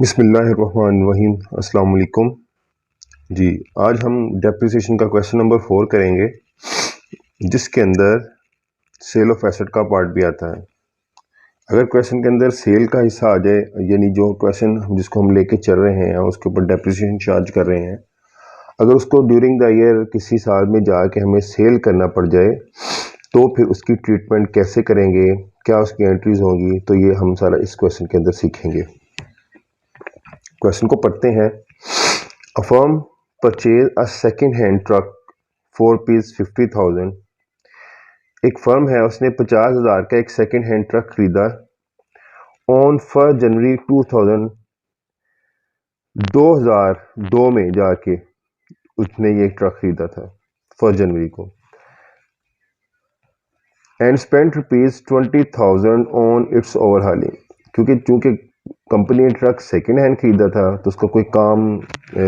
बिस्मिल्लाहिर्रहमानिर्रहीम। अस्सलाम वालेकुम जी। आज हम डेप्रिसिएशन का क्वेश्चन नंबर 4 करेंगे, जिसके अंदर सेल ऑफ एसेट का पार्ट भी आता है। अगर क्वेश्चन के अंदर सेल का हिस्सा आ जाए, यानी जो क्वेश्चन जिसको हम लेके चल रहे हैं उसके ऊपर डेप्रिसिएशन चार्ज कर रहे हैं, अगर उसको ड्यूरिंग द ईयर किसी साल में जाके हमें सेल करना पड़ जाए तो फिर उसकी ट्रीटमेंट कैसे करेंगे, क्या उसकी एंट्रीज होंगी, तो ये हम सारा इस क्वेश्चन के अंदर सीखेंगे। क्वेश्चन को पढ़ते हैं। A firm purchase a second hand truck for rupees 50,000। एक फर्म है, उसने 50,000 का एक सेकेंड हैंड ट्रक खरीदा ऑन 1 जनवरी 2002 में जाके उसने ये ट्रक खरीदा था 1 जनवरी को, and spent rupees 20,000 on it's overhauling. चूंकि कंपनी ने ट्रक सेकेंड हैंड खरीदा था तो उसका कोई काम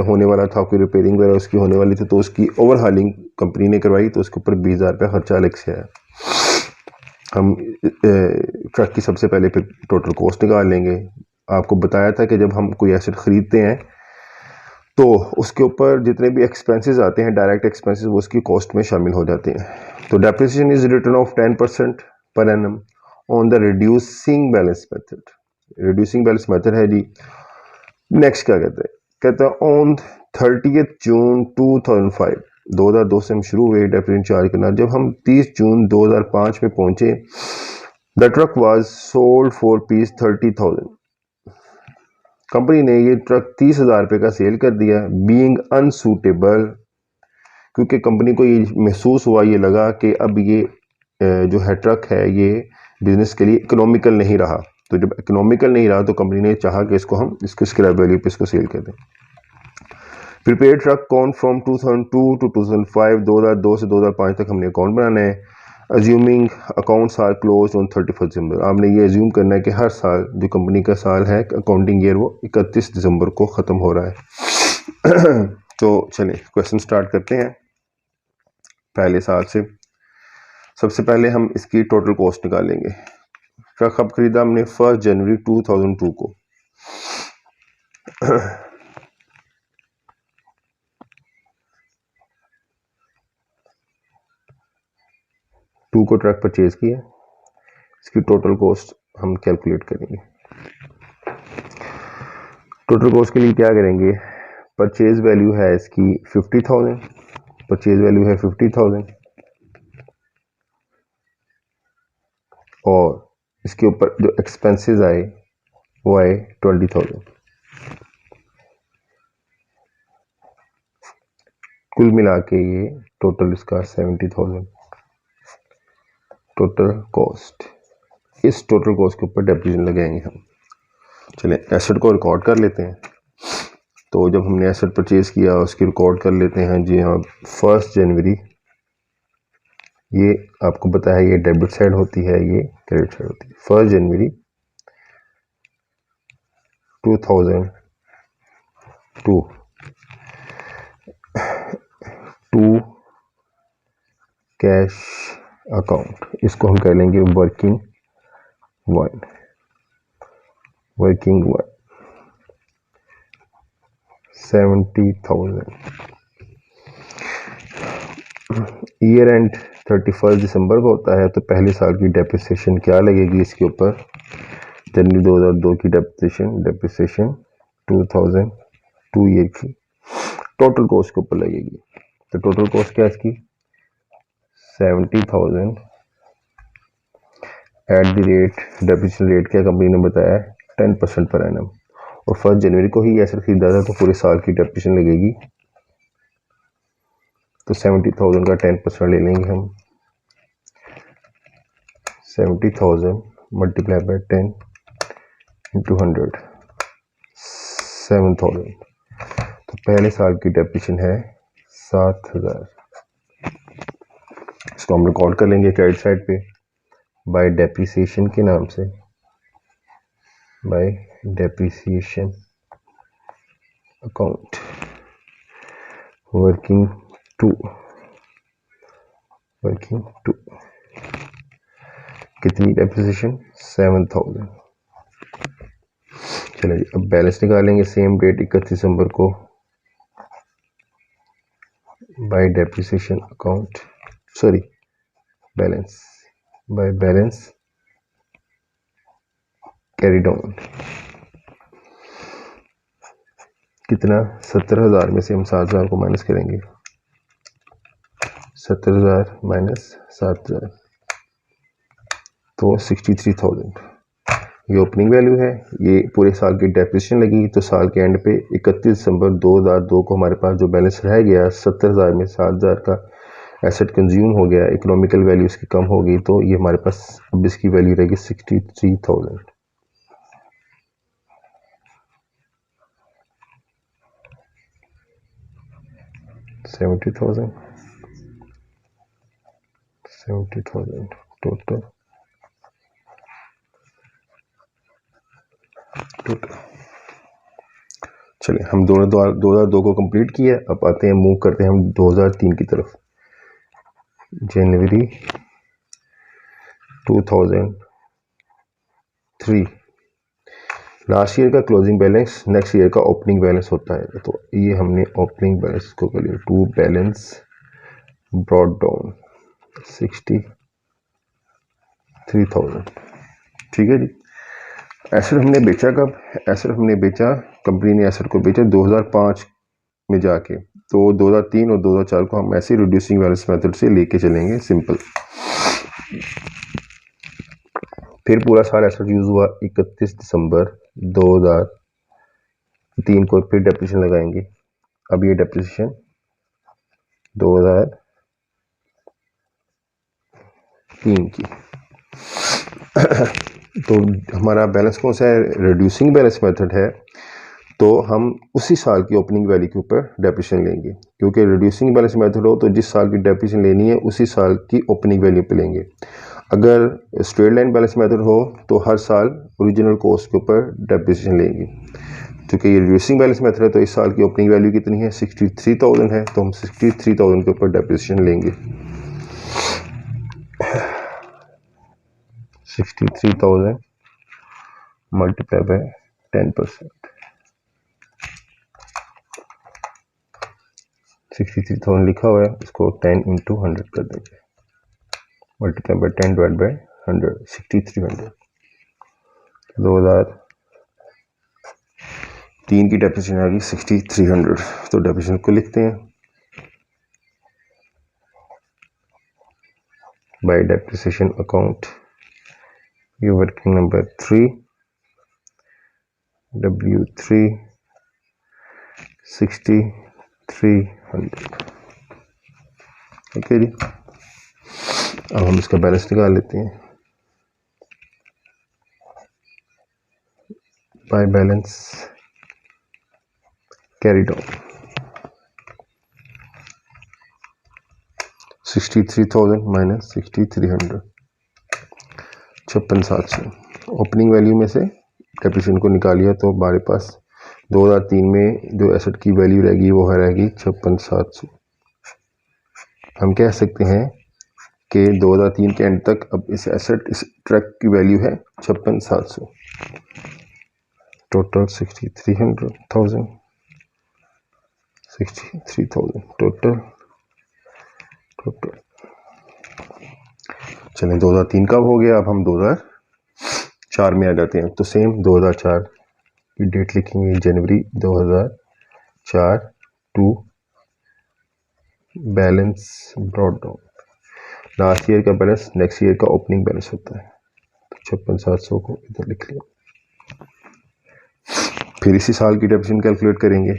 होने वाला था, कोई रिपेयरिंग वगैरह उसकी होने वाली थी, तो उसकी ओवरहालिंग कंपनी ने करवाई, तो उसके ऊपर 20,000 रुपया खर्चा अलग से है। हम ट्रक की सबसे पहले फिर टोटल कॉस्ट निकाल लेंगे। आपको बताया था कि जब हम कोई एसेट खरीदते हैं तो उसके ऊपर जितने भी एक्सपेंसेस आते हैं, डायरेक्ट एक्सपेंसेस, वो उसकी कॉस्ट में शामिल हो जाते हैं। तो depreciation is return of 10% per annum on the reducing balance method. Reducing balance method है जी। नेक्स्ट क्या कहते हैं ऑन 30 जून 2005, 2002 से हम शुरू हुए डेप्रिसिएशन चार्ज करना। जब हम 30 जून 2005 में पहुंचे, the truck was sold for piece 30,000। Company ने ये ट्रक 30,000 रुपये का सेल कर दिया, बीइंग अनसूटेबल, क्योंकि कंपनी को ये महसूस हुआ, ये लगा कि अब ये जो है ट्रक है ये बिजनेस के लिए इकोनॉमिकल नहीं रहा। तो जब इकोनॉमिकल नहीं रहा तो कंपनी ने चाहा कि इसको हम इसको स्क्रैप वैल्यू पे इसको सेल कर दें। Prepaid truck account from 2002 to 2005, 2002 से 2005 तक हमने अकाउंट बनाना है। Assuming accounts are close on 31 December. आपने ये अज्यूम करना है कि हर साल जो कंपनी का साल है, अकाउंटिंग ईयर, वो 31 दिसंबर को ख़त्म हो रहा है। तो चलिए क्वेश्चन स्टार्ट करते हैं पहले साल से। सबसे पहले हम इसकी टोटल कॉस्ट निकालेंगे। ट्रक अब खरीदा हमने 1 जनवरी 2002 को। 2 को ट्रक परचेज किया, इसकी टोटल कॉस्ट हम कैलकुलेट करेंगे। टोटल कॉस्ट के लिए क्या करेंगे, परचेज वैल्यू है इसकी 50,000, परचेज वैल्यू है 50,000 और इसके ऊपर जो एक्सपेंसेस आए वो आए 20,000। कुल मिला के ये टोटल इसका 70,000 टोटल कॉस्ट। इस टोटल कॉस्ट के ऊपर डेप्रिसिएशन लगाएंगे हम। चलिए एसेट को रिकॉर्ड कर लेते हैं। तो जब हमने एसेट परचेज किया उसकी रिकॉर्ड कर लेते हैं जी हाँ। 1 जनवरी, ये आपको पता है ये डेबिट साइड होती है, ये क्रेडिट साइड होती है। 1 जनवरी 2002 टू कैश अकाउंट, इसको हम कह लेंगे वर्किंग वन। 70,000। ईयर एंड 31 दिसंबर को होता है, तो पहले साल की डेप्रिसिएशन क्या लगेगी इसके ऊपर, जनवरी 2002 की डेप्रिसिएशन 2002 ईयर की टोटल कॉस्ट के ऊपर लगेगी। तो टोटल कॉस्ट क्या है इसकी 70,000 at the rate, depreciation rate क्या कंपनी ने बताया 10% पर एनम, और 1 जनवरी को ही ऐसा खरीदा था तो पूरे साल की डेप्रिसिएशन लगेगी। तो 70,000 का 10% ले लेंगे हम। 70,000 मल्टीप्लाई बाय 10 इंटू 100, 7,000। तो पहले साल की डेप्रिसिएशन है 7,000। इसको हम रिकॉर्ड कर लेंगे क्रेडिट साइड पे बाय डेप्रिसिएशन के नाम से, by depreciation account working to कितनी डेप्रिसिएशन 7,000। चलिए जी, अब बैलेंस निकालेंगे सेम डेट 31 दिसंबर को bye depreciation account, sorry balance, by balance carry down. कितना, 70,000 में से हम 7,000 को माइनस करेंगे, 70,000 माइनस 7,000 तो 63,000। ये ओपनिंग वैल्यू है, ये पूरे साल की डेप्रिसिएशन लगी, तो साल के एंड पे 31 दिसंबर 2002 को हमारे पास जो बैलेंस रह गया 70,000 में 7,000 का एसेट कंज्यूम हो गया, इकोनॉमिकल वैल्यू इसकी कम हो गई, तो ये हमारे पास अब इसकी वैल्यू रहेगी 63,000। टोटल चलिए हम 2002 को कंप्लीट किया। अब आते हैं, मूव करते हैं हम 2003 की तरफ। जनवरी 2003 लास्ट ईयर का क्लोजिंग बैलेंस नेक्स्ट ईयर का ओपनिंग बैलेंस होता है, तो ये हमने ओपनिंग बैलेंस को कर लिया, टू बैलेंस ब्रॉट डाउन 63,000। ठीक है जी। एसेट हमने बेचा कब, एसेट हमने बेचा, कंपनी ने एसेट को बेचा 2005 में जाके, तो 2003 और 2004 को हम ऐसे रिड्यूसिंग बैलेंस मेथड से लेके चलेंगे, सिंपल। फिर पूरा साल एसेट यूज हुआ 31 दिसंबर 2003 को, फिर डेप्रिसिएशन लगाएंगे। अब ये डेप्रिसिएशन 2003 की तो हमारा बैलेंस कौन सा है, रिड्यूसिंग बैलेंस मेथड है, तो हम उसी साल की ओपनिंग वैल्यू के ऊपर डेप्रिसिएशन लेंगे, क्योंकि रिड्यूसिंग बैलेंस मेथड हो तो जिस साल की डेप्रिसिएशन लेनी है उसी साल की ओपनिंग वैल्यू पे लेंगे। अगर स्ट्रेट लाइन बैलेंस मेथड हो तो हर साल ओरिजिनल कॉस्ट के ऊपर डेप्रिसिएशन लेंगे। क्योंकि ये रिड्यूसिंग बैलेंस मेथड है तो इस साल की ओपनिंग वैल्यू कितनी है, 63,000 है, तो हम 63,000 के ऊपर डेप्रिसिएशन लेंगे। 63,000 मल्टीप्लाई बाय 10%, 63,000 लिखा हुआ है, इसको 10 इंटू 100 कर देंगे, मल्टीप्लाई बाय 10 डिवाइड बाय 100, 6300। 2003 की डेप्रिसिएशन आ गई 6300, तो डेप्रिसिएशन को लिखते हैं, बाय डेप्रिसिएशन अकाउंट, ये वर्किंग नंबर 3 W3 6300। ओके जी। अब हम इसका बैलेंस निकाल लेते हैं, by balance carry down 63,000 minus 6300, 56,700। Opening value में से डेप्रिसिएशन को निकालिए तो हमारे पास 2003 में जो एसेट की वैल्यू रहेगी वो रहेगी 56,700। हम कह सकते हैं कि 2003 के एंड तक अब इस एसेट, इस ट्रक की वैल्यू है 56,700। Total 63,000 total. चलें 2003 कब हो गया, अब हम 2004 में आ जाते हैं, तो सेम 2004 की डेट लिखेंगे, January 2004 to balance brought down. Last year का बैलेंस नेक्स्ट ईयर का ओपनिंग बैलेंस होता है, तो 56,700 को इधर लिख लिया। फिर इसी साल की डेप्रिसिएशन कैलकुलेट करेंगे,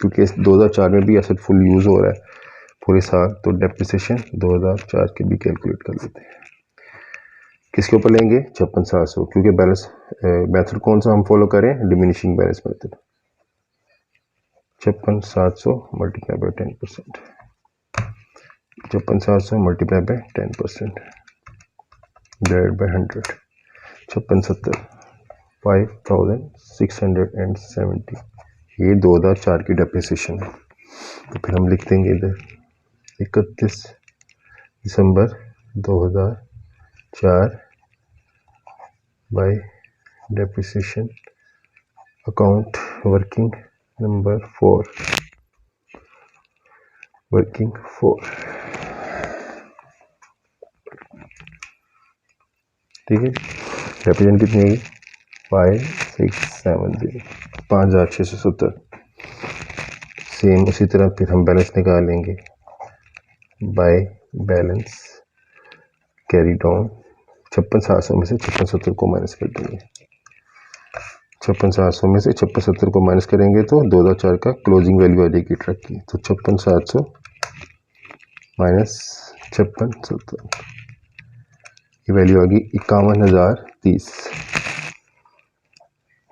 क्योंकि 2004 में भी एसेट फुल यूज़ हो रहा है पूरे साल, तो डेप्रिसिएशन 2004 के भी कैलकुलेट कर लेते हैं। किसके ऊपर लेंगे, 56,700, क्योंकि बैलेंस मेथड कौन सा हम फॉलो करें, diminishing balance method. 56,700 multiply by 10%, 56,700 multiply by 10% divide by 100, 5670 5,670। ये 2004 की डेप्रिसिएशन है, तो फिर हम लिख देंगे इधर 31 दिसंबर 2004 bye depreciation account working number 4, working 4, ठीक है। डेप्रिसिएशन कितनी है? 5670, 5670। सेम उसी तरह फिर हम बैलेंस निकालेंगे बाय बैलेंस कैरी डाउन। 56,700 में से 5670 को माइनस कर देंगे। 56,700 में से 5670 को माइनस करेंगे तो 2004 का क्लोजिंग वैल्यू आ जाएगी ट्रक की। तो 56,700 माइनस 5670, ये वैल्यू आ गई 51,030,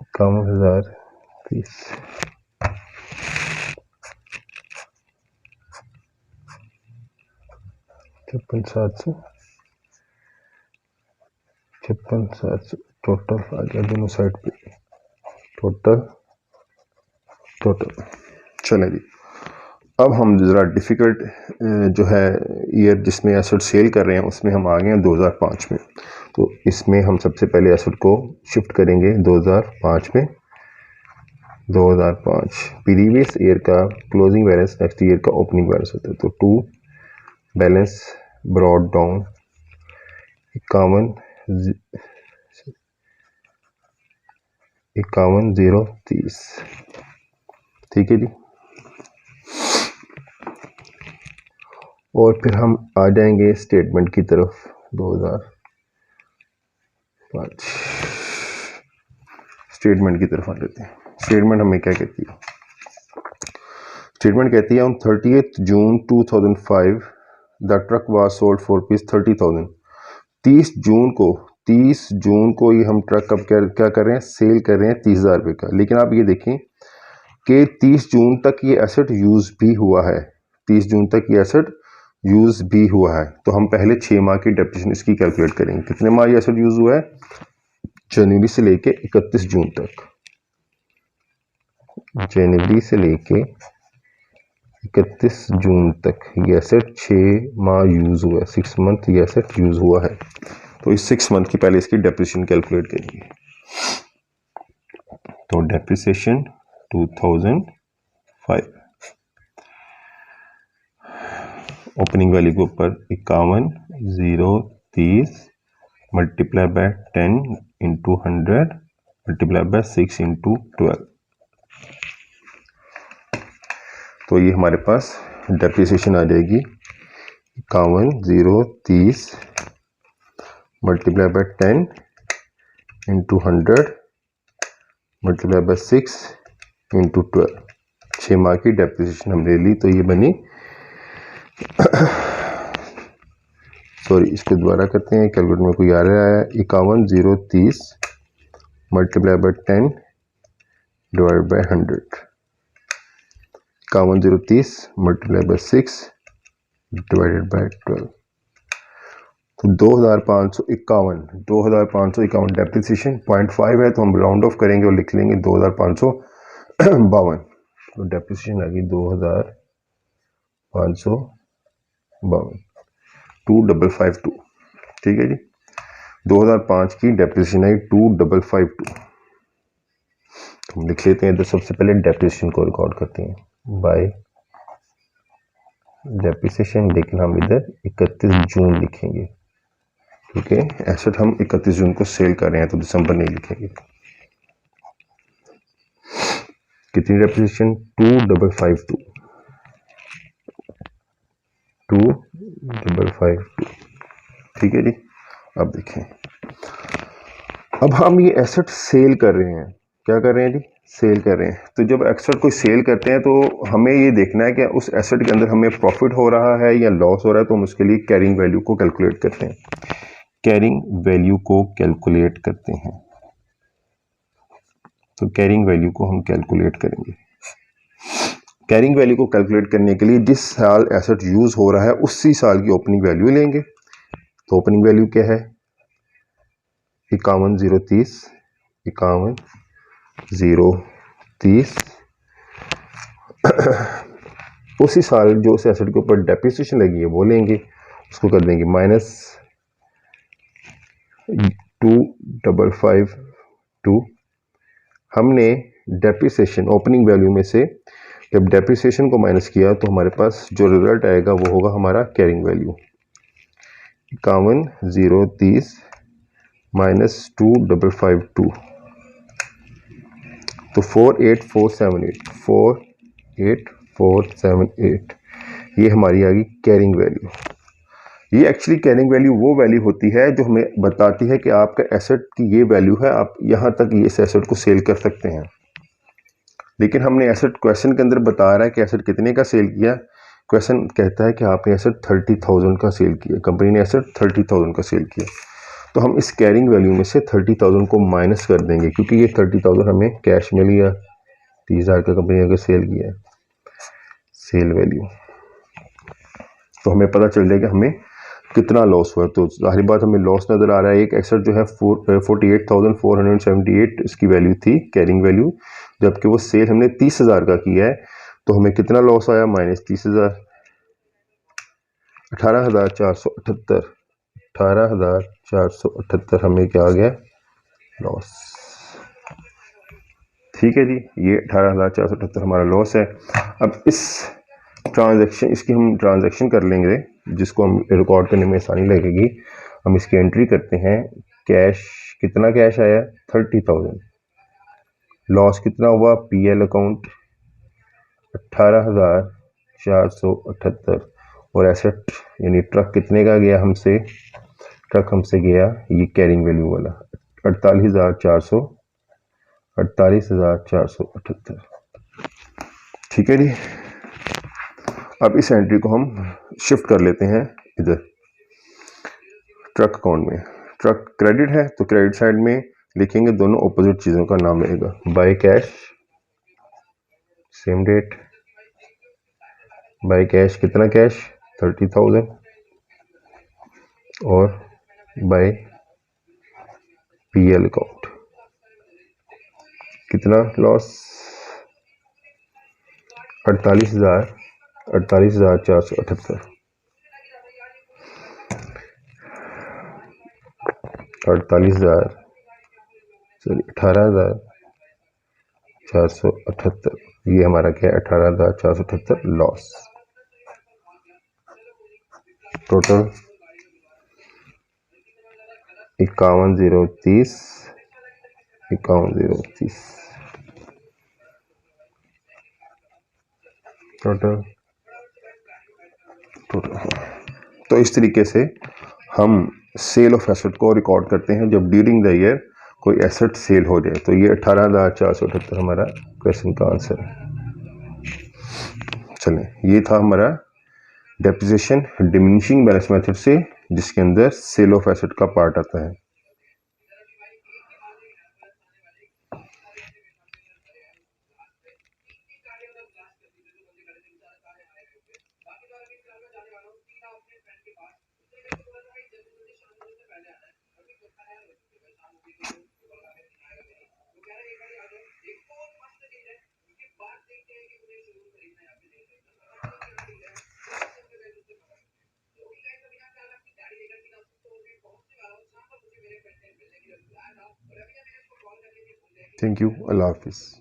51,030। 56,700, 56,700 टोटल आ गया दोनों साइड पे, टोटल। चलें जी, अब हम ज़रा डिफ़िकल्ट जो है ईयर जिसमें एसेट सेल कर रहे हैं उसमें हम आ गए हैं 2005 में। तो इसमें हम सबसे पहले एसेट को शिफ्ट करेंगे 2005 में। 2005 प्रीवियस ईयर का क्लोजिंग बैलेंस नेक्स्ट ईयर का ओपनिंग बैलेंस होता है। तो 2 बैलेंस ब्रॉड डाउन 51,030, ठीक है जी। और फिर हम आ जाएंगे स्टेटमेंट की तरफ। 2005 स्टेटमेंट की तरफ आ जाते हैं। स्टेटमेंट हमें क्या कहती है? स्टेटमेंट कहती है on 30th June 2005 the truck was sold for ₹30,000। 30 जून को ये हम ट्रक अब क्या कर रहे हैं? सेल कर रहे हैं 30,000 रुपये का। लेकिन आप ये देखें कि 30 जून तक ये एसेट यूज भी हुआ है। 30 जून तक ये एसेट यूज भी हुआ है। तो हम पहले 6 माह की डेप्रिसिएशन इसकी कैलकुलेट करेंगे। कितने माह ये एसेट यूज हुआ है? जनवरी से लेके 31 जून तक। जनवरी से लेके 31 जून तक ये एसेट 6 माह यूज हुआ है। 6 मंथ ये एसेट यूज हुआ है। तो इस 6 मंथ की पहले इसकी डेप्रिसिएशन कैलकुलेट करेंगे। तो डेप्रिसिएशन 2005 ओपनिंग वैल्यू के ऊपर 51,030 multiply by 10 into 100 multiply by 6 into 12। तो ये हमारे पास डेप्रिसिएशन आ जाएगी 51,030 multiply by 10 into 100 multiply by 6 into 12। 6 माह की डेप्रिसिएशन हमने ली। तो ये बनी सॉरी इसको दोबारा करते हैं, कैलकुलेटर में कोई आ रहा है। 51,030 multiply by 10 divide by 100। 51,030 multiply by 6 divided by 12। तो 2,551 डेप्रिसिएशन 0.5 है तो हम राउंड ऑफ करेंगे और लिख लेंगे 2,552। तो डेप्रिसिएशन आ गई 2,552, 2552, ठीक है जी। 2005 की डेप्रिसिएशन आई 2,552। हम लिख लेते हैं। तो सबसे पहले डेप्रिसिएशन को रिकॉर्ड करते हैं बाय डेप्रिसिएशन, लेकिन हम इधर 31 जून लिखेंगे क्योंकि एसेट हम 31 जून को सेल कर रहे हैं, तो दिसंबर नहीं लिखेंगे। कितनी डेप्रिसिएशन? 2,552, 2,552, ठीक है जी। अब देखें, अब हम ये एसेट सेल कर रहे हैं। क्या कर रहे हैं जी? सेल कर रहे हैं। तो जब एसेट कोई सेल करते हैं तो हमें ये देखना है कि उस एसेट के अंदर हमें प्रॉफिट हो रहा है या लॉस हो रहा है। तो हम उसके लिए कैरिंग वैल्यू को कैलकुलेट करते हैं। कैरिंग वैल्यू को कैलकुलेट करते हैं। तो कैरिंग वैल्यू को हम कैलकुलेट करेंगे। कैरिंग वैल्यू को कैलकुलेट करने के लिए जिस साल एसेट यूज हो रहा है उसी साल की ओपनिंग वैल्यू लेंगे। तो ओपनिंग वैल्यू क्या है? 51,030, 51,030 उसी साल जो उस एसेट के ऊपर डेप्रिसिएशन लगी है वो लेंगे। उसको कर देंगे माइनस 2,552। हमने डेप्रिसिएशन ओपनिंग वैल्यू में से जब डेप्रिसिएशन को माइनस किया तो हमारे पास जो रिजल्ट आएगा वो होगा हमारा कैरिंग वैल्यू। 51,030 माइनस 2,552 तो 48478 ये हमारी आ गई कैरिंग वैल्यू। ये एक्चुअली कैरिंग वैल्यू वो वैल्यू होती है जो हमें बताती है कि आपका एसेट की ये वैल्यू है, आप यहाँ तक ये इस एसेट को सेल कर सकते हैं। लेकिन हमने एसेट क्वेश्चन के अंदर बता रहा है कि एसेट कितने का सेल किया। क्वेश्चन कहता है कि आपने एसेट 30,000 का सेल किया, कंपनी ने एसेट 30,000 का सेल किया। तो हम इस कैरिंग वैल्यू में से 30,000 को माइनस कर देंगे, क्योंकि ये 30,000 हमें कैश में लिया, 30,000 का कंपनी ने अगर सेल किया सेल वैल्यू, तो हमें पता चल जाएगा हमें कितना लॉस हुआ। तो जाहिर बात हमें लॉस नज़र आ रहा है। एक एसेट जो है 48,478 इसकी वैल्यू थी कैरिंग वैल्यू, जबकि वो सेल हमने 30,000 का किया है। तो हमें कितना लॉस आया, माइनस 30,000, 18,478, 18,478 हमें क्या आ गया लॉस। ठीक है जी, ये 18,478 हमारा लॉस है। अब इस ट्रांजैक्शन इसकी हम ट्रांजैक्शन कर लेंगे जिसको हम रिकॉर्ड करने में आसानी लगेगी। हम इसकी एंट्री करते हैं। कैश कितना कैश आया 30,000, लॉस कितना हुआ पीएल अकाउंट 18,478 और एसेट यानी ट्रक कितने का गया हमसे, ट्रक हमसे गया ये कैरिंग वैल्यू वाला 48,478। ठीक है जी। अब इस एंट्री को हम शिफ्ट कर लेते हैं इधर ट्रक अकाउंट में। ट्रक क्रेडिट है तो क्रेडिट साइड में लिखेंगे, दोनों ऑपोजिट चीज़ों का नाम रहेगा। By cash same date, by cash कितना कैश 30,000 और बाय पीएल अकाउंट कितना लॉस 48,478, 18,478 ये हमारा क्या है 18,478 लॉस। Total 51,030 51,030 total. तो इस तरीके से हम सेल ऑफ एसेट को रिकॉर्ड करते हैं जब ड्यूरिंग द ईयर कोई एसेट सेल हो जाए। तो ये 18,478 हमारा क्वेश्चन का आंसर है। चलें, ये था हमारा डेप्रिसिएशन डिमिनिशिंग बैलेंस मेथड से, जिसके अंदर सेल ऑफ एसेट का पार्ट आता है। थैंक यू, अल्लाह हाफिज़।